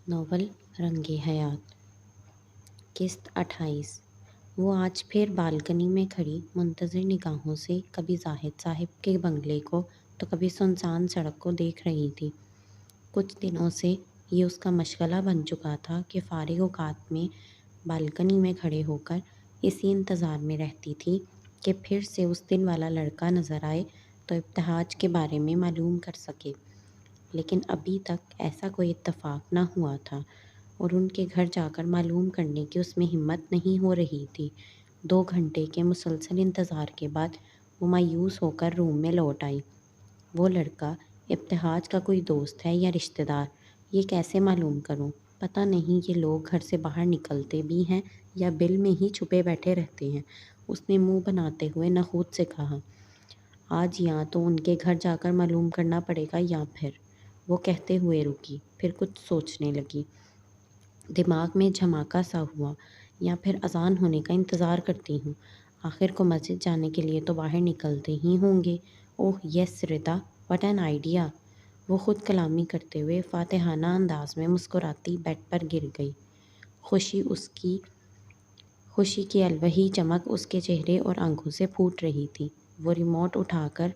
Novel رنگ حیات قسط 28۔ وہ آج پھر بالکنی میں کھڑی منتظر نگاہوں سے کبھی زاہد صاحب کے بنگلے کو تو کبھی سنسان سڑک کو دیکھ رہی تھی۔ کچھ دنوں سے یہ اس کا مشغلہ بن چکا تھا کہ فارغ اوقات میں بالکنی میں کھڑے ہو کر اسی انتظار میں رہتی تھی کہ پھر سے اس دن والا لڑکا نظر آئے تو ابتہاج کے بارے میں معلوم کر سکے، لیکن ابھی تک ایسا کوئی اتفاق نہ ہوا تھا اور ان کے گھر جا کر معلوم کرنے کی اس میں ہمت نہیں ہو رہی تھی۔ 2 گھنٹے کے مسلسل انتظار کے بعد وہ مایوس ہو کر روم میں لوٹ آئی۔ وہ لڑکا ابتہاج کا کوئی دوست ہے یا رشتہ دار، یہ کیسے معلوم کروں؟ پتہ نہیں یہ لوگ گھر سے باہر نکلتے بھی ہیں یا بل میں ہی چھپے بیٹھے رہتے ہیں۔ اس نے منہ بناتے ہوئے نخوت سے کہا، آج یا تو ان کے گھر جا کر معلوم کرنا پڑے گا یا پھر۔ وہ کہتے ہوئے رکی، پھر کچھ سوچنے لگی۔ دماغ میں جھماکا سا ہوا، یا پھر اذان ہونے کا انتظار کرتی ہوں، آخر کو مسجد جانے کے لیے تو باہر نکلتے ہی ہوں گے۔ اوہ یس ردا، واٹ این آئیڈیا! وہ خود کلامی کرتے ہوئے فاتحانہ انداز میں مسکراتی بیڈ پر گر گئی۔ خوشی کی الوہی چمک اس کے چہرے اور آنکھوں سے پھوٹ رہی تھی۔ وہ ریموٹ اٹھا کر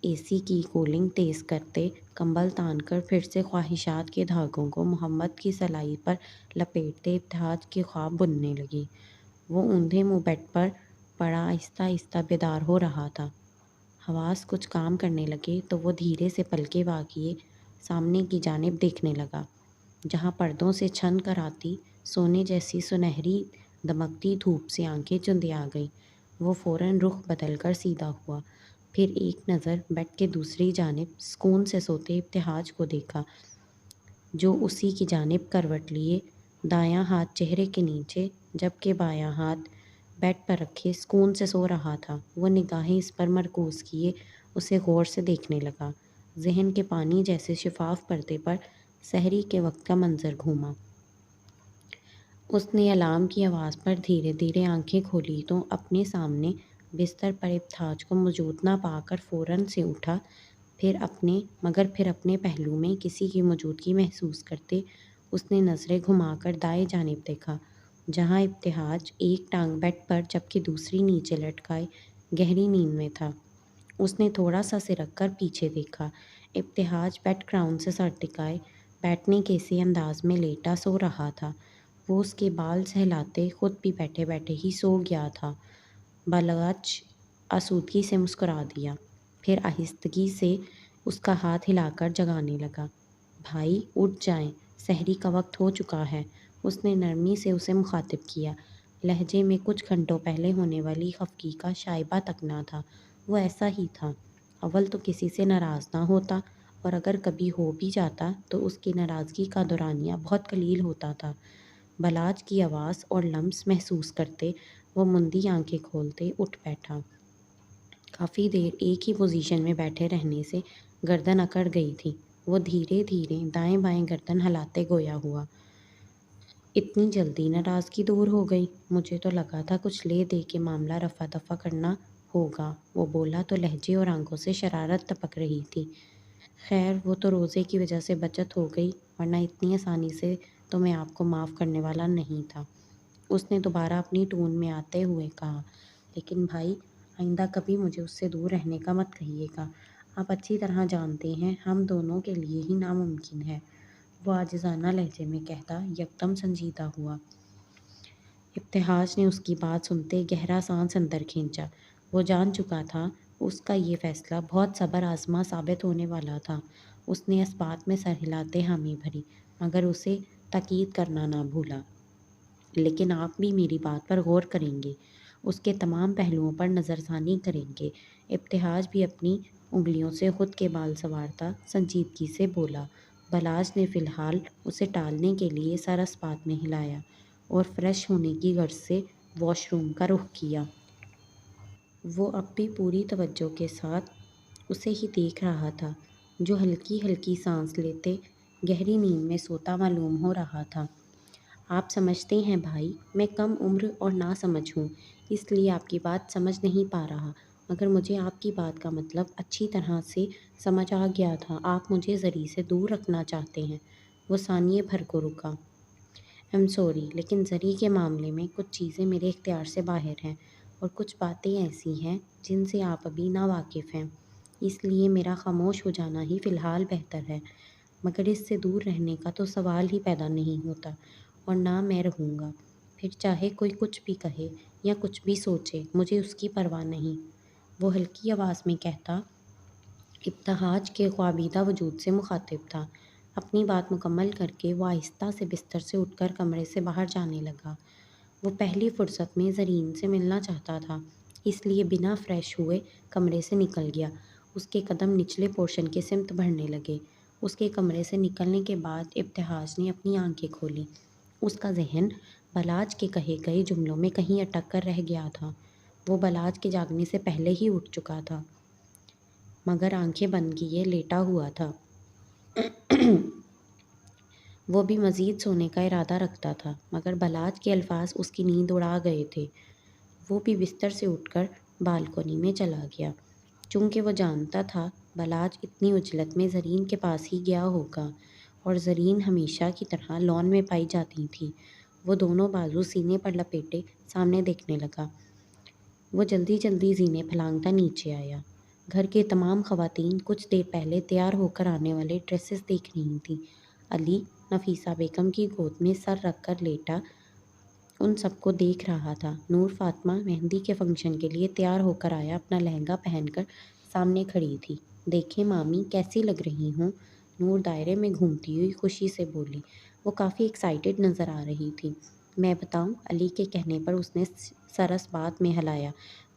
اے سی کی کولنگ تیز کرتے، کمبل تان کر پھر سے خواہشات کے دھاگوں کو محبت کی سلائی پر لپیٹتے ابتہاج کے خواب بننے لگی۔ وہ اوندھے منہ بیڈ پر پڑا آہستہ آہستہ بیدار ہو رہا تھا۔ حواس کچھ کام کرنے لگے تو وہ دھیرے سے پلکیں واگئے سامنے کی جانب دیکھنے لگا، جہاں پردوں سے چھن کر آتی سونے جیسی سنہری دمکتی دھوپ سے آنکھیں چندیا گئیں۔ وہ فوراً رخ بدل کر سیدھا ہوا، پھر ایک نظر بیڈ کے دوسری جانب سکون سے سوتے ابتہاج کو دیکھا، جو اسی کی جانب کروٹ لیے دایاں ہاتھ چہرے کے نیچے جبکہ بایاں ہاتھ بیڈ پر رکھے سکون سے سو رہا تھا۔ وہ نگاہیں اس پر مرکوز کیے اسے غور سے دیکھنے لگا۔ ذہن کے پانی جیسے شفاف پردے پر سحری کے وقت کا منظر گھوما۔ اس نے الارم کی آواز پر دھیرے دھیرے آنکھیں کھولی تو اپنے سامنے بستر پر ابتہاج کو موجود نہ پا کر فوراً سے اٹھا، مگر پھر اپنے پہلو میں کسی کی موجودگی محسوس کرتے اس نے نظریں گھما کر دائیں جانب دیکھا، جہاں ابتہاج ایک ٹانگ بیڈ پر جبکہ دوسری نیچے لٹکائے گہری نیند میں تھا۔ اس نے تھوڑا سا سر رکھ کر پیچھے دیکھا۔ ابتہاج بیڈ گراؤنڈ سے سر ٹکائے بیٹھنے کے اسی انداز میں لیٹا سو رہا تھا۔ وہ اس کے بال سہلاتے خود بھی بیٹھے بیٹھے ہی سو گیا تھا۔ بالاچ آسودگی سے مسکرا دیا، پھر آہستگی سے اس کا ہاتھ ہلا کر جگانے لگا۔ بھائی اٹھ جائیں، سحری کا وقت ہو چکا ہے۔ اس نے نرمی سے اسے مخاطب کیا، لہجے میں کچھ گھنٹوں پہلے ہونے والی خفگی کا شائبہ تک نہ تھا۔ وہ ایسا ہی تھا، اول تو کسی سے ناراض نہ ہوتا، اور اگر کبھی ہو بھی جاتا تو اس کی ناراضگی کا دورانیہ بہت قلیل ہوتا تھا۔ بالاچ کی آواز اور لمس محسوس کرتے وہ مندی آنکھیں کھولتے اٹھ بیٹھا۔ کافی دیر ایک ہی پوزیشن میں بیٹھے رہنے سے گردن اکڑ گئی تھی۔ وہ دھیرے دھیرے دائیں بائیں گردن ہلاتے گویا ہوا، اتنی جلدی ناراضگی دور ہو گئی؟ مجھے تو لگا تھا کچھ لے دے کے معاملہ رفع دفع کرنا ہوگا۔ وہ بولا تو لہجے اور آنکھوں سے شرارت ٹپک رہی تھی۔ خیر وہ تو روزے کی وجہ سے بچت ہو گئی، ورنہ اتنی آسانی سے تو میں آپ کو معاف کرنے والا نہیں تھا۔ اس نے دوبارہ اپنی ٹون میں آتے ہوئے کہا، لیکن بھائی آئندہ کبھی مجھے اس سے دور رہنے کا مت کہیے گا۔ آپ اچھی طرح جانتے ہیں ہم دونوں کے لیے ہی ناممکن ہے۔ وہ عاجزانہ لہجے میں کہتا یکدم سنجیدہ ہوا۔ ابتہاج نے اس کی بات سنتے گہرا سانس اندر کھینچا۔ وہ جان چکا تھا اس کا یہ فیصلہ بہت صبر آزما ثابت ہونے والا تھا۔ اس نے اس بات میں سر ہلاتے حامی بھری، مگر اسے تاکید کرنا نہ بھولا، لیکن آپ بھی میری بات پر غور کریں گے، اس کے تمام پہلوؤں پر نظر ثانی کریں گے؟ ابتہاج بھی اپنی انگلیوں سے خود کے بال سنوارتا سنجیدگی سے بولا۔ بالاچ نے فی الحال اسے ٹالنے کے لیے سر اس بات میں ہلایا اور فریش ہونے کی غرض سے واش روم کا رخ کیا۔ وہ اب بھی پوری توجہ کے ساتھ اسے ہی دیکھ رہا تھا، جو ہلکی ہلکی سانس لیتے گہری نیند میں سوتا معلوم ہو رہا تھا۔ آپ سمجھتے ہیں بھائی میں کم عمر اور ناسمجھ ہوں، اس لیے آپ کی بات سمجھ نہیں پا رہا، مگر مجھے آپ کی بات کا مطلب اچھی طرح سے سمجھ آ گیا تھا۔ آپ مجھے زری سے دور رکھنا چاہتے ہیں۔ وہ ثانیے بھر کو رکا۔ سوری، لیکن زری کے معاملے میں کچھ چیزیں میرے اختیار سے باہر ہیں اور کچھ باتیں ایسی ہیں جن سے آپ ابھی ناواقف ہیں، اس لیے میرا خاموش ہو جانا ہی فی الحال بہتر ہے، مگر اس سے دور رہنے کا تو سوال ہی پیدا نہیں ہوتا، اور نہ میں رہوں گا، پھر چاہے کوئی کچھ بھی کہے یا کچھ بھی سوچے، مجھے اس کی پرواہ نہیں، وہ ہلکی آواز میں کہتا، ابتہاج کے خوابیدہ وجود سے مخاطب تھا۔ اپنی بات مکمل کر کے وہ آہستہ سے بستر سے اٹھ کر کمرے سے باہر جانے لگا۔ وہ پہلی فرصت میں زرین سے ملنا چاہتا تھا، اس لیے بنا فریش ہوئے کمرے سے نکل گیا۔ اس کے قدم نچلے پورشن کی سمت بڑھنے لگے۔ اس کے کمرے سے نکلنے کے بعد ابتہاج نے اپنی آنکھیں کھولیں۔ اس کا ذہن بلاج کے کہے گئے جملوں میں کہیں اٹک کر رہ گیا تھا۔ وہ بلاج کے جاگنے سے پہلے ہی اٹھ چکا تھا، مگر آنکھیں بند کیے لیٹا ہوا تھا۔ وہ بھی مزید سونے کا ارادہ رکھتا تھا، مگر بلاج کے الفاظ اس کی نیند اڑا گئے تھے۔ وہ بھی بستر سے اٹھ کر بالکونی میں چلا گیا۔ چونکہ وہ جانتا تھا بلاج اتنی عجلت میں زرین کے پاس ہی گیا ہوگا، اور زرین ہمیشہ کی طرح لان میں پائی جاتی تھی۔ وہ دونوں بازو سینے پر لپیٹے سامنے دیکھنے لگا۔ وہ جلدی جلدی زینے پھلانگتا نیچے آیا۔ گھر کے تمام خواتین کچھ دیر پہلے تیار ہو کر آنے والے ڈریسز دیکھ رہی تھیں۔ علی نفیسہ بیگم کی گود میں سر رکھ کر لیٹا ان سب کو دیکھ رہا تھا۔ نور فاطمہ مہندی کے فنکشن کے لیے تیار ہو کر آیا اپنا لہنگا پہن کر سامنے کھڑی تھی۔ دیکھیں مامی کیسی لگ رہی ہوں؟ نور دائرے میں گھومتی ہوئی خوشی سے بولی۔ وہ کافی ایکسائٹڈ نظر آ رہی تھی۔ میں بتاؤں؟ علی کے کہنے پر اس نے سر اس بات میں ہلایا۔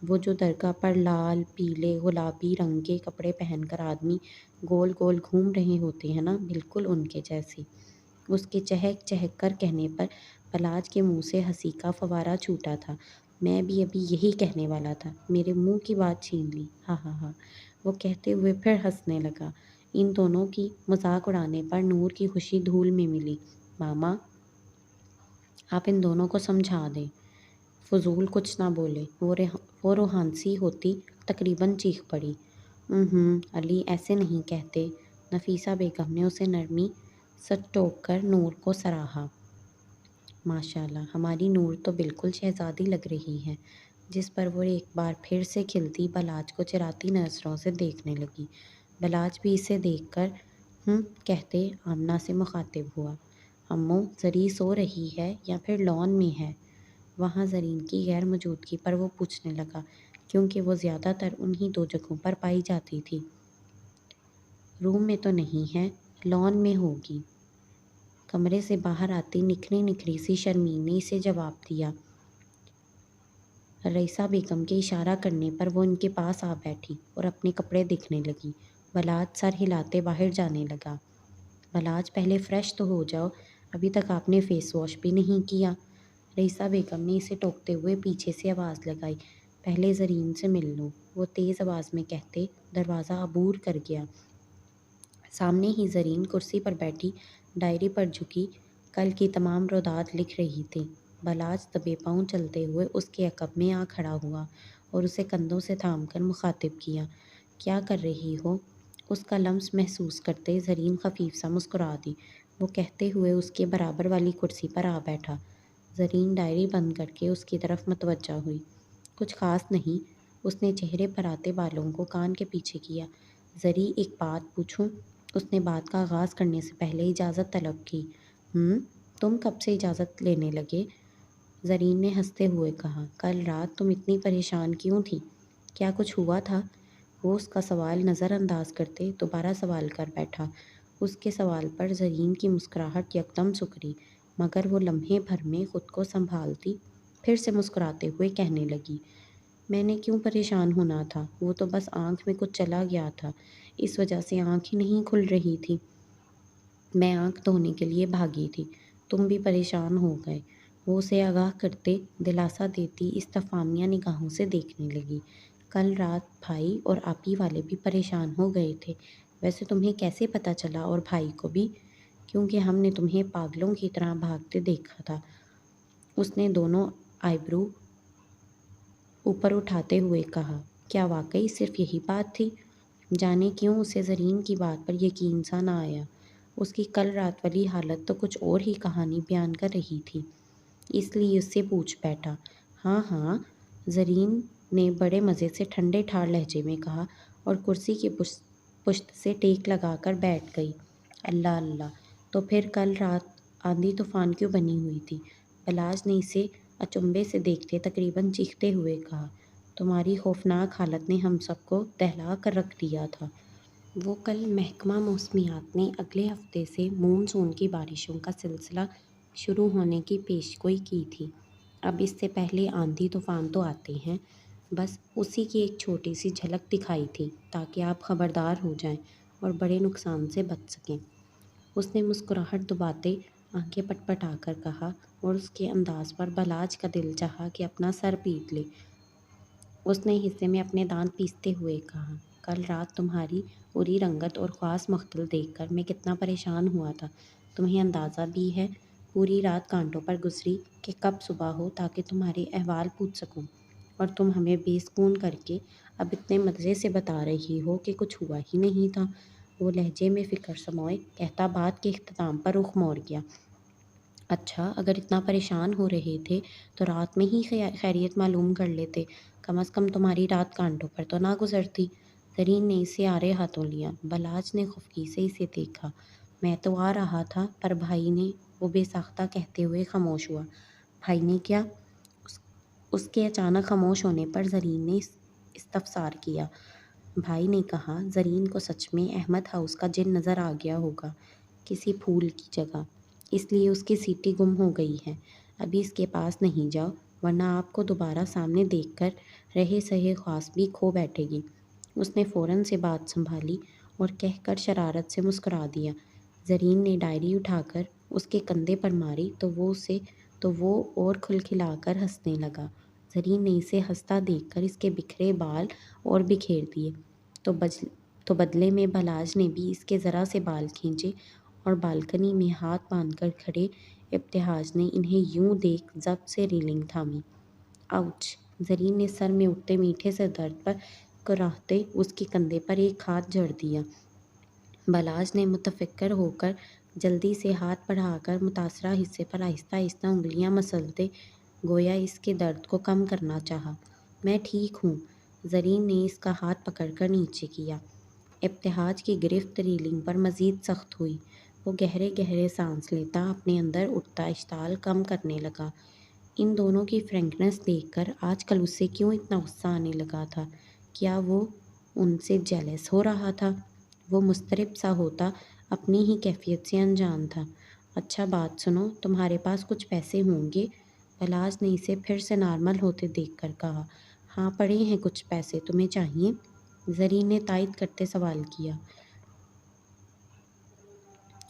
وہ جو درگاہ پر لال، پیلے، گلابی رنگ کے کپڑے پہن کر آدمی گول گول گھوم رہے ہوتے ہیں نا، بالکل ان کے جیسی۔ اس کے چہک چہک کر کہنے پر بلاج کے منہ سے ہنسی کا فوارہ چھوٹا تھا۔ میں بھی ابھی یہی کہنے والا تھا، میرے منہ کی بات چھین لی، ہاں ہاں ہاں، وہ کہتے ہوئے پھر ہنسنے لگا۔ ان دونوں کی مذاق اڑانے پر نور کی خوشی دھول میں ملی۔ ماما آپ ان دونوں کو سمجھا دیں، فضول کچھ نہ بولیں، وہ روحانسی ہوتی تقریباً چیخ پڑی۔ علی ایسے نہیں کہتے، نفیسہ بیگم نے اسے نرمی سے ٹوک کر نور کو سراہا۔ ماشاءاللہ، ہماری نور تو بالکل شہزادی لگ رہی ہے، جس پر وہ ایک بار پھر سے کھلتی بلاج کو چراتی نظروں سے دیکھنے لگی۔ بلاج بھی اسے دیکھ کر کہتے آمنہ سے مخاطب ہوا۔ امّو زری سو رہی ہے یا پھر لان میں ہے؟ وہاں زرین کی غیر موجودگی پر وہ پوچھنے لگا، کیونکہ وہ زیادہ تر انہی دو جگہوں پر پائی جاتی تھی۔ روم میں تو نہیں ہے، لان میں ہوگی، کمرے سے باہر آتی نکھری نکھری سی شرمین نے اسے جواب دیا۔ رئیسہ بیگم کے اشارہ کرنے پر وہ ان کے پاس آ بیٹھی اور اپنے کپڑے دیکھنے لگی۔ بلاج سر ہلاتے باہر جانے لگا۔ بلاج پہلے فریش تو ہو جاؤ، ابھی تک آپ نے فیس واش بھی نہیں کیا۔ رئیسہ بیگم نے اسے ٹوکتے ہوئے پیچھے سے آواز لگائی۔ پہلے زرین سے مل لوں، وہ تیز آواز میں کہتے دروازہ عبور کر گیا۔ سامنے ہی زرین کرسی پر بیٹھی ڈائری پر جھکی کل کی تمام رویداد لکھ رہی تھی۔ بلاج دبے پاؤں چلتے ہوئے اس کے عقب میں آ کھڑا ہوا اور اسے کندھوں سے تھام کر مخاطب کیا۔ کیا کر رہی ہو؟ اس کا لمس محسوس کرتے زرین خفیف سا مسکرا دی۔ وہ کہتے ہوئے اس کے برابر والی کرسی پر آ بیٹھا۔ زرین ڈائری بند کر کے اس کی طرف متوجہ ہوئی۔ کچھ خاص نہیں، اس نے چہرے پر آتے بالوں کو کان کے پیچھے کیا۔ زری ایک بات پوچھوں؟ اس نے بات کا آغاز کرنے سے پہلے اجازت طلب کی۔ تم کب سے اجازت لینے لگے؟ زرین نے ہنستے ہوئے کہا، کل رات تم اتنی پریشان کیوں تھی؟ کیا کچھ ہوا تھا؟ وہ اس کا سوال نظر انداز کرتے دوبارہ سوال کر بیٹھا۔ اس کے سوال پر زرین کی مسکراہٹ یکدم سکڑی، مگر وہ لمحے بھر میں خود کو سنبھالتی پھر سے مسکراتے ہوئے کہنے لگی، میں نے کیوں پریشان ہونا تھا؟ وہ تو بس آنکھ میں کچھ چلا گیا تھا، اس وجہ سے آنکھ ہی نہیں کھل رہی تھی۔ میں آنکھ دھونے کے لیے بھاگی تھی، تم بھی پریشان ہو گئے۔ وہ اسے آگاہ کرتے دلاسا دیتی استفہامیہ نگاہوں سے دیکھنے لگی۔ کل رات بھائی اور آپی والے بھی پریشان ہو گئے تھے، ویسے تمہیں کیسے پتہ چلا؟ اور بھائی کو بھی؟ کیونکہ ہم نے تمہیں پاگلوں کی طرح بھاگتے دیکھا تھا۔ اس نے دونوں آئی برو اوپر اٹھاتے ہوئے کہا۔ کیا واقعی صرف یہی بات تھی؟ جانے کیوں اسے زرین کی بات پر یقین سا نہ آیا۔ اس کی کل رات والی حالت تو کچھ اور ہی کہانی بیان کر رہی تھی، اس لیے اس سے پوچھ بیٹھا۔ ہاں ہاں، زرین نے بڑے مزے سے ٹھنڈے ٹھار لہجے میں کہا اور کرسی کی پشت سے ٹیک لگا کر بیٹھ گئی۔ اللہ اللہ، تو پھر کل رات آندھی طوفان کیوں بنی ہوئی تھی؟ بلاج نے اسے اچنبے سے دیکھتے تقریباً چیختے ہوئے کہا۔ تمہاری خوفناک حالت نے ہم سب کو دہلا کر رکھ دیا تھا۔ وہ کل محکمہ موسمیات نے اگلے ہفتے سے مون سون کی بارشوں کا سلسلہ شروع ہونے کی پیشگوئی کی تھی۔ اب اس سے پہلے آندھی طوفان تو آتے ہیں، بس اسی کی ایک چھوٹی سی جھلک دکھائی تھی تاکہ آپ خبردار ہو جائیں اور بڑے نقصان سے بچ سکیں۔ اس نے مسکراہٹ دباتے آنکھیں پٹ پٹا کر کہا اور اس کے انداز پر بلاج کا دل چاہا کہ اپنا سر پیٹ لے۔ اس نے حصے میں اپنے دانت پیستے ہوئے کہا، کل رات تمہاری اری رنگت اور خاص مختل دیکھ کر میں کتنا پریشان ہوا تھا، تمہیں اندازہ بھی ہے؟ پوری رات کانٹوں پر گزری کہ کب صبح ہو تاکہ تمہارے احوال پوچھ سکوں، اور تم ہمیں بے سکون کر کے اب اتنے مزے سے بتا رہی ہو کہ کچھ ہوا ہی نہیں تھا۔ وہ لہجے میں فکر سموئے کہتا بات کے اختتام پر رخ موڑ گیا۔ اچھا، اگر اتنا پریشان ہو رہے تھے تو رات میں ہی خیریت معلوم کر لیتے، کم از کم تمہاری رات کانٹوں پر تو نہ گزرتی۔ زرین نے اسے آڑے ہاتھوں لیا۔ بلاج نے خفگی سے اسے دیکھا۔ میں تو آ رہا تھا، پر بھائی نے، وہ بے ساختہ کہتے ہوئے خاموش ہوا۔ بھائی نے کیا؟ اس کے اچانک خاموش ہونے پر زرین نے استفسار کیا۔ بھائی نے کہا، زرین کو سچ میں احمد ہاؤس کا جن نظر آ گیا ہوگا، کسی پھول کی جگہ، اس لیے اس کی سیٹی گم ہو گئی ہے۔ ابھی اس کے پاس نہیں جاؤ، ورنہ آپ کو دوبارہ سامنے دیکھ کر رہے سہے خواص بھی کھو بیٹھے گی۔ اس نے فوراً سے بات سنبھالی اور کہہ کر شرارت سے مسکرا دیا۔ زرین نے ڈائری اٹھا کر اس کے کندھے پر ماری تو وہ اور کھلکھلا کر ہنسنے لگا۔ زرین نے اسے ہنستا دیکھ کر اس کے بکھرے بال اور بکھیر دیے تو بدلے میں بلاج نے بھی اس کے ذرا سے بال کھینچے اور بالکنی میں ہاتھ باندھ کر کھڑے ابتہاج نے انہیں یوں دیکھ ضبط سے ریلنگ تھامی۔ آؤچ! زرین نے سر میں اٹھتے میٹھے سے درد پر کراہتے اس کے کندھے پر ایک ہاتھ جڑ دیا۔ بلاج نے متفکر ہو کر جلدی سے ہاتھ بڑھا کر متاثرہ حصے پر آہستہ آہستہ انگلیاں مسلتے گویا اس کے درد کو کم کرنا چاہا۔ میں ٹھیک ہوں۔ زرین نے اس کا ہاتھ پکڑ کر نیچے کیا۔ ابتہاج کی گرفت ریلنگ پر مزید سخت ہوئی۔ وہ گہرے گہرے سانس لیتا اپنے اندر اٹھتا اشتعال کم کرنے لگا۔ ان دونوں کی فرینکنس دیکھ کر آج کل اسے کیوں اتنا غصہ آنے لگا تھا؟ کیا وہ ان سے جیلس ہو رہا تھا؟ وہ مضطرب سا ہوتا اپنی ہی کیفیت سے انجان تھا۔ اچھا بات سنو، تمہارے پاس کچھ پیسے ہوں گے؟ بلاج نے اسے پھر سے نارمل ہوتے دیکھ کر کہا۔ ہاں، پڑے ہیں کچھ پیسے، تمہیں چاہیے؟ زرین نے تائید کرتے سوال کیا۔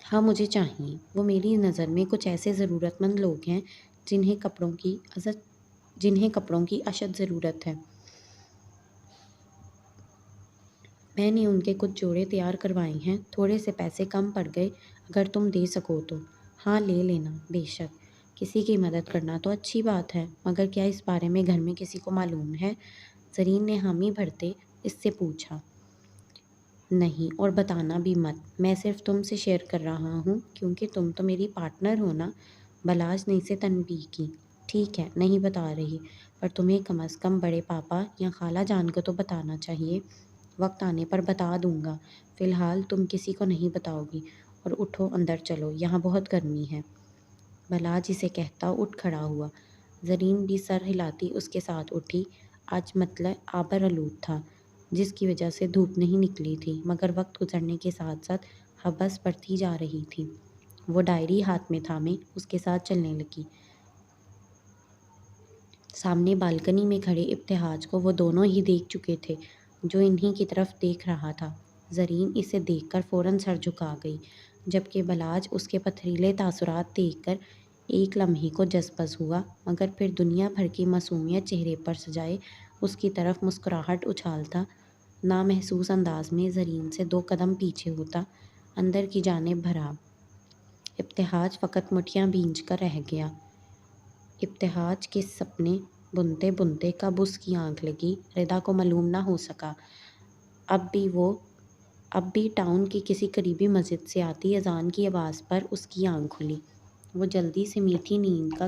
ہاں، مجھے چاہیے۔ وہ میری نظر میں کچھ ایسے ضرورت مند لوگ ہیں جنہیں کپڑوں کی اشد ضرورت ہے۔ میں نے ان کے کچھ جوڑے تیار کروائے ہیں، تھوڑے سے پیسے کم پڑ گئے، اگر تم دے سکو تو۔ ہاں، لے لینا، بے شک۔ کسی کی مدد کرنا تو اچھی بات ہے، مگر کیا اس بارے میں گھر میں کسی کو معلوم ہے؟ زرین نے حامی بھرتے اس سے پوچھا۔ نہیں، اور بتانا بھی مت، میں صرف تم سے شیئر کر رہا ہوں کیونکہ تم تو میری پارٹنر ہو نا۔ بلاج نے اسے تنبیہ کی۔ ٹھیک ہے، نہیں بتا رہی، پر تمہیں کم از کم بڑے پاپا یا خالہ جان کو تو بتانا چاہیے۔ وقت آنے پر بتا دوں گا، فی الحال تم کسی کو نہیں بتاؤ گی، اور اٹھو اندر چلو، یہاں بہت گرمی ہے۔ بلاج اسے کہتا اٹھ کھڑا ہوا۔ زرین بھی سر ہلاتی اس کے ساتھ اٹھی۔ آج مطلع آبر آلود تھا، جس کی وجہ سے دھوپ نہیں نکلی تھی، مگر وقت گزرنے کے ساتھ ساتھ ہوس بڑھتی جا رہی تھی۔ وہ ڈائری ہاتھ میں تھامے اس کے ساتھ چلنے لگی۔ سامنے بالکنی میں کھڑے ابتہاج کو وہ دونوں ہی دیکھ چکے تھے، جو انہی کی طرف دیکھ رہا تھا۔ زرین اسے دیکھ کر فوراً سر جھکا گئی، جبکہ بلاج اس کے پتھریلے تاثرات دیکھ کر ایک لمحے کو جذبس ہوا، مگر پھر دنیا بھر کی معصومیت چہرے پر سجائے اس کی طرف مسکراہٹ اچھالتا نامحسوس انداز میں زرین سے 2 قدم پیچھے ہوتا اندر کی جانب بھرا۔ ابتہاج فقط مٹھیاں بھینج کر رہ گیا۔ ابتہاج کے سپنے بنتے بنتے کب اس کی آنکھ لگی، ردا کو معلوم نہ ہو سکا۔ اب بھی ٹاؤن کی کسی قریبی مسجد سے آتی اذان کی آواز پر اس کی آنکھ کھلی۔ وہ جلدی سے میٹھی نیند کا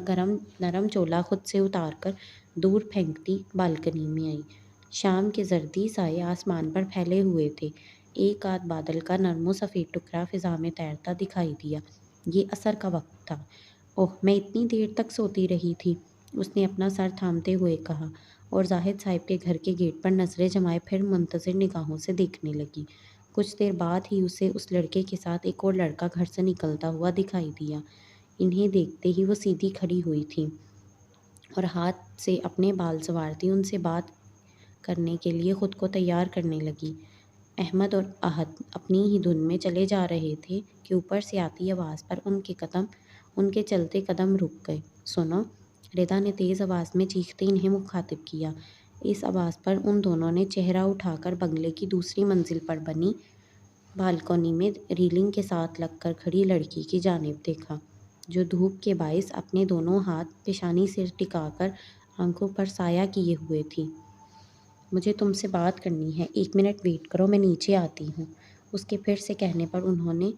نرم چولا خود سے اتار کر دور پھینکتی بالکنی میں آئی۔ شام کے زردی سائے آسمان پر پھیلے ہوئے تھے۔ ایک آدھ بادل کا نرم و سفید ٹکڑا فضا میں تیرتا دکھائی دیا۔ یہ عصر کا وقت تھا۔ اوہ، میں اتنی دیر تک سوتی رہی تھی، اس نے اپنا سر تھامتے ہوئے کہا، اور زاہد صاحب کے گھر کے گیٹ پر نظریں جمائے پھر منتظر نگاہوں سے دیکھنے لگی۔ کچھ دیر بعد ہی اسے اس لڑکے کے ساتھ ایک اور لڑکا گھر سے نکلتا ہوا دکھائی دیا۔ انہیں دیکھتے ہی وہ سیدھی کھڑی ہوئی تھی اور ہاتھ سے اپنے بال سنوارتی ان سے بات کرنے کے لیے خود کو تیار کرنے لگی۔ احمد اور احد اپنی ہی دھن میں چلے جا رہے تھے کہ اوپر سے آتی آواز پر ان کے چلتے قدم رک گئے۔ سنو، ردا نے تیز آواز میں چیختے انہیں مخاطب کیا۔ اس آواز پر ان دونوں نے چہرہ اٹھا کر بنگلے کی دوسری منزل پر بنی بالکنی میں ریلنگ کے ساتھ لگ کر کھڑی لڑکی کی جانب دیکھا، جو دھوپ کے باعث اپنے دونوں ہاتھ پیشانی سے ٹکا کر آنکھوں پر سایہ کیے ہوئے تھی۔ مجھے تم سے بات کرنی ہے، 1 منٹ ویٹ کرو، میں نیچے آتی ہوں۔ اس کے پھر سے کہنے پر انہوں نے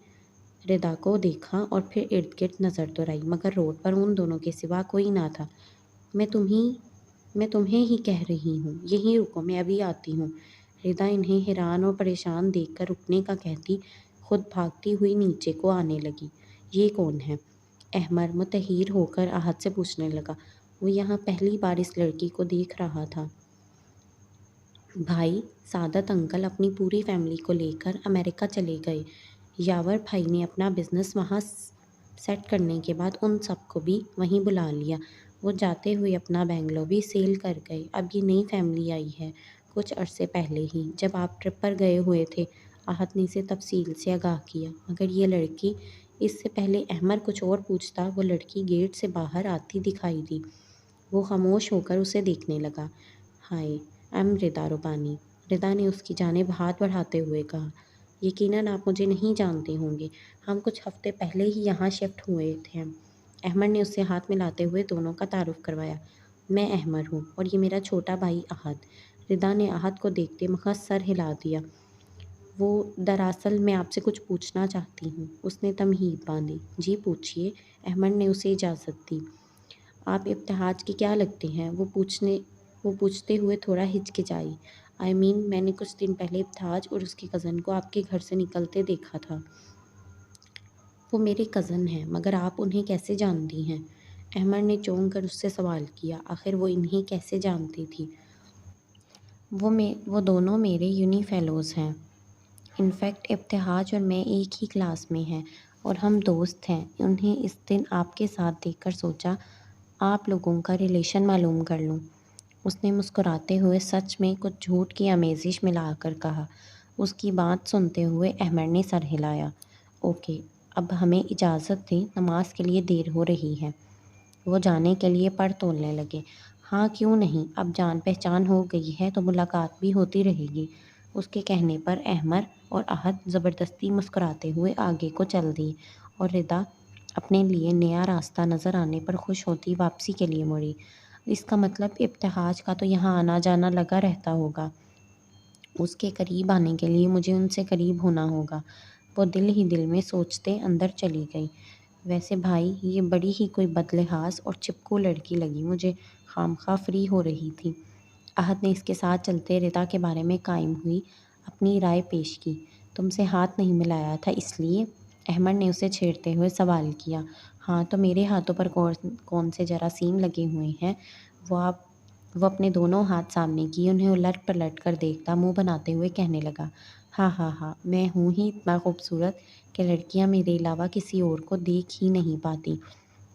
ردا کو دیکھا اور پھر ارد گرد نظر دوڑائی، مگر روڈ پر ان دونوں کے سوا کوئی نہ تھا۔ میں تمہیں ہی کہہ رہی ہوں، یہیں رکو، میں ابھی آتی ہوں۔ ردا انہیں حیران اور پریشان دیکھ کر رکنے کا کہتی خود بھاگتی ہوئی نیچے کو آنے لگی۔ یہ کون ہے؟ احمد متحیر ہو کر احد سے پوچھنے لگا۔ وہ یہاں پہلی بار اس لڑکی کو دیکھ رہا تھا۔ بھائی، سعادت انکل اپنی پوری فیملی کو لے کر امریکہ چلے گئے۔ یاور بھائی نے اپنا بزنس وہاں سیٹ کرنے کے بعد ان سب کو بھی وہیں بلا لیا۔ وہ جاتے ہوئے اپنا بنگلو بھی سیل کر گئے۔ اب یہ نئی فیملی آئی ہے، کچھ عرصے پہلے ہی، جب آپ ٹرپ پر گئے ہوئے تھے۔ احد نے اسے تفصیل سے آگاہ کیا۔ مگر یہ لڑکی، اس سے پہلے احمد کچھ اور پوچھتا، وہ لڑکی گیٹ سے باہر آتی دکھائی دی۔ وہ خاموش ہو کر اسے دیکھنے لگا۔ ہائے، ایم ردا ربانی، ردا نے اس کی جانب ہاتھ بڑھاتے ہوئے کہا۔ یقیناً آپ مجھے نہیں جانتے ہوں گے، ہم کچھ ہفتے پہلے ہی یہاں شفٹ ہوئے تھے۔ احمد نے اس سے ہاتھ ملاتے ہوئے دونوں کا تعارف کروایا۔ میں احمد ہوں اور یہ میرا چھوٹا بھائی احد۔ ردا نے احد کو دیکھتے محض سر ہلا دیا۔ وہ دراصل میں آپ سے کچھ پوچھنا چاہتی ہوں، اس نے تمہید باندھی۔ جی پوچھیے، احمد نے اسے اجازت دی۔ آپ ابتہاج کے کیا لگتے ہیں؟ وہ پوچھتے ہوئے تھوڑا ہچکچائی۔ میں نے کچھ دن پہلے ابتہاج اور اس کے کزن کو آپ کے گھر سے نکلتے دیکھا تھا۔ وہ میرے کزن ہیں، مگر آپ انہیں کیسے جانتی ہیں؟ احمد نے چونک کر اس سے سوال کیا۔ آخر وہ انہیں کیسے جانتی تھی؟ وہ دونوں میرے یونی فیلوز ہیں۔ انفیکٹ ابتہاج اور میں ایک ہی کلاس میں ہیں اور ہم دوست ہیں۔ انہیں اس دن آپ کے ساتھ دیکھ کر سوچا آپ لوگوں کا ریلیشن معلوم کر لوں۔ اس نے مسکراتے ہوئے سچ میں کچھ جھوٹ کی آمیزش ملا کر کہا۔ اس کی بات سنتے ہوئے احمد نے سر ہلایا۔ اوکے، اب ہمیں اجازت دیں، نماز کے لیے دیر ہو رہی ہے۔ وہ جانے کے لیے پر تولنے لگے۔ ہاں، کیوں نہیں، اب جان پہچان ہو گئی ہے تو ملاقات بھی ہوتی رہے گی۔ اس کے کہنے پر احمد اور احد زبردستی مسکراتے ہوئے آگے کو چل دیے اور ردا اپنے لیے نیا راستہ نظر آنے پر خوش ہوتی واپسی کے لیے مڑی۔ اس کا مطلب ابتہاج کا تو یہاں آنا جانا لگا رہتا ہوگا۔ اس کے قریب آنے کے لیے مجھے ان سے قریب ہونا ہوگا، وہ دل ہی دل میں سوچتے اندر چلی گئی۔ ویسے بھائی، یہ بڑی ہی کوئی بدلحاظ اور چپکو لڑکی لگی مجھے، خامخواہ فری ہو رہی تھی۔ احد نے اس کے ساتھ چلتے ردا کے بارے میں قائم ہوئی اپنی رائے پیش کی۔ تم سے ہاتھ نہیں ملایا تھا اس لیے؟ احمد نے اسے چھیڑتے ہوئے سوال کیا۔ ہاں تو میرے ہاتھوں پر کون سے جراثیم لگے ہوئے ہیں؟ وہ اپنے دونوں ہاتھ سامنے کیے، انہیں الٹ پلٹ کر دیکھتا منہ بناتے ہوئے کہنے لگا۔ ہاں ہاں ہاں، میں ہوں ہی اتنا خوبصورت کہ لڑکیاں میرے علاوہ کسی اور کو دیکھ ہی نہیں پاتی۔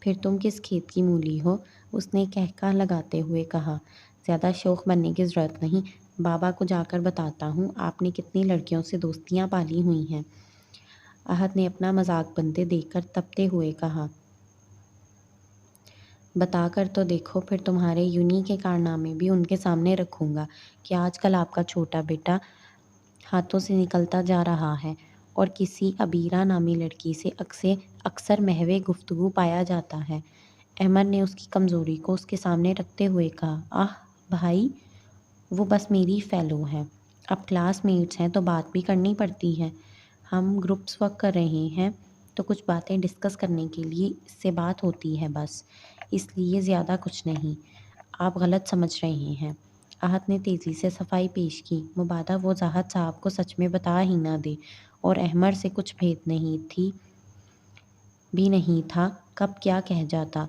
پھر تم کس کھیت کی مولی ہو؟ اس نے قہقہہ لگاتے ہوئے کہا۔ زیادہ شوخ بننے کی ضرورت نہیں، بابا کو جا کر بتاتا ہوں آپ نے کتنی لڑکیوں سے دوستیاں پالی ہوئی ہیں۔ احد نے اپنا مذاق بنتے دیکھ کر تپتے ہوئے کہا۔ بتا کر تو دیکھو، پھر تمہارے یونی کے کارنامے بھی ان کے سامنے رکھوں گا کہ آج کل آپ کا چھوٹا بیٹا ہاتھوں سے نکلتا جا رہا ہے اور کسی عبیرہ نامی لڑکی سے اکثر محو گفتگو پایا جاتا ہے۔ احمد نے اس کی کمزوری کو اس کے سامنے رکھتے ہوئے کہا۔ آہ بھائی، وہ بس میری فیلو ہے۔ اب کلاس میٹس ہیں تو بات بھی کرنی پڑتی ہے۔ ہم گروپس ورک کر رہے ہیں تو کچھ باتیں ڈسکس کرنے کے لیے اس سے بات ہوتی ہے بس، اس لیے زیادہ کچھ نہیں۔ آپ غلط سمجھ رہے ہیں۔ احد نے تیزی سے صفائی پیش کی، مبادا وہ زاہد صاحب کو سچ میں بتا ہی نہ دے، اور احمر سے کچھ بھید بھی نہیں تھا، کب کیا کہہ جاتا۔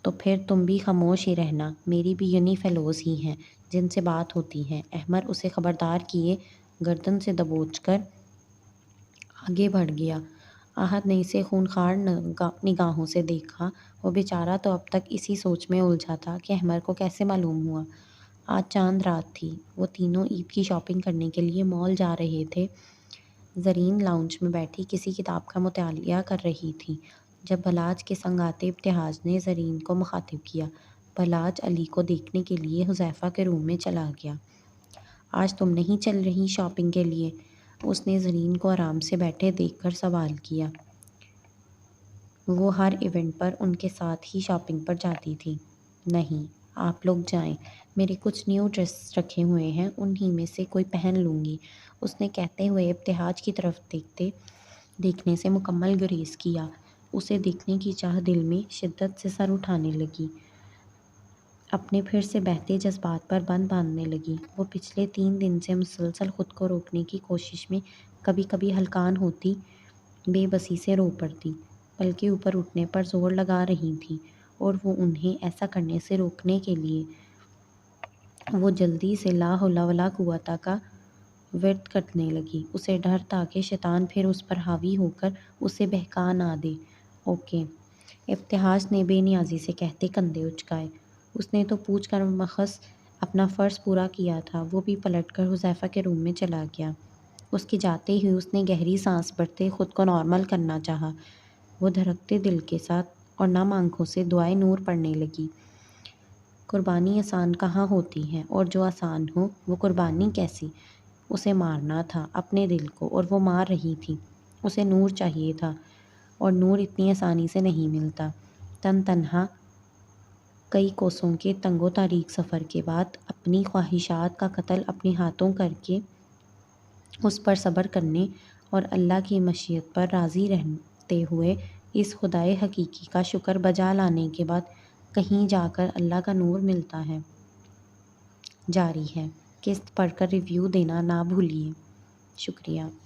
تو پھر تم بھی خاموش ہی رہنا، میری بھی یونی فیلوز ہی ہیں جن سے بات ہوتی ہے۔ احمر اسے خبردار کیے گردن سے دبوچ کر آگے بڑھ گیا۔ احد نے اسے خونخوار نگاہوں سے دیکھا، وہ بیچارہ تو اب تک اسی سوچ میں الجھا تھا کہ احمر کو کیسے معلوم ہوا۔ آج چاند رات تھی، وہ تینوں عید کی شاپنگ کرنے کے لیے مال جا رہے تھے۔ زرین لاؤنج میں بیٹھی کسی کتاب کا مطالعہ کر رہی تھی جب بلاج کے سنگ آتے ابتہاج نے زرین کو مخاطب کیا۔ بلاج علی کو دیکھنے کے لیے حذیفہ کے روم میں چلا گیا۔ آج تم نہیں چل رہی شاپنگ کے لیے؟ اس نے زرین کو آرام سے بیٹھے دیکھ کر سوال کیا۔ وہ ہر ایونٹ پر ان کے ساتھ ہی شاپنگ پر جاتی تھی۔ نہیں، آپ لوگ جائیں، میرے کچھ نیو ڈریس رکھے ہوئے ہیں، انہی میں سے کوئی پہن لوں گی، اس نے کہتے ہوئے ابتہاج کی طرف دیکھنے سے مکمل گریز کیا۔ اسے دیکھنے کی چاہ دل میں شدت سے سر اٹھانے لگی، اپنے پھر سے بہتے جذبات پر بند باندھنے لگی۔ وہ پچھلے 3 دن سے مسلسل خود کو روکنے کی کوشش میں کبھی کبھی ہلکان ہوتی، بے بسی سے رو پڑتی، بلکہ اوپر اٹھنے پر زور لگا رہی تھی، اور وہ انہیں ایسا کرنے سے روکنے کے لیے وہ جلدی سے لا حول ولا قوت کا ورد کرنے لگی۔ اسے ڈر تھا کہ شیطان پھر اس پر حاوی ہو کر اسے بہکا نہ دے۔ اوکے، ابتہاج نے بے نیازی سے کہتے کندھے اچکائے۔ اس نے تو پوچھ کر مخص اپنا فرض پورا کیا تھا۔ وہ بھی پلٹ کر حذیفہ کے روم میں چلا گیا۔ اس کے جاتے ہی اس نے گہری سانس بھرتے خود کو نارمل کرنا چاہا۔ وہ دھڑکتے دل کے ساتھ اور نم آنکھوں سے دعائے نور پڑھنے لگی۔ قربانی آسان کہاں ہوتی ہے، اور جو آسان ہو وہ قربانی کیسی؟ اسے مارنا تھا اپنے دل کو، اور وہ مار رہی تھی۔ اسے نور چاہیے تھا، اور نور اتنی آسانی سے نہیں ملتا۔ تنہا کئی کوسوں کے تنگ و تاریک سفر کے بعد اپنی خواہشات کا قتل اپنے ہاتھوں کر کے اس پر صبر کرنے اور اللہ کی مشیت پر راضی رہتے ہوئے اس خدائے حقیقی کا شکر بجا لانے کے بعد کہیں جا کر اللہ کا نور ملتا ہے۔ جاری ہے۔ قسط پڑھ کر ریویو دینا نہ بھولیے۔ شکریہ۔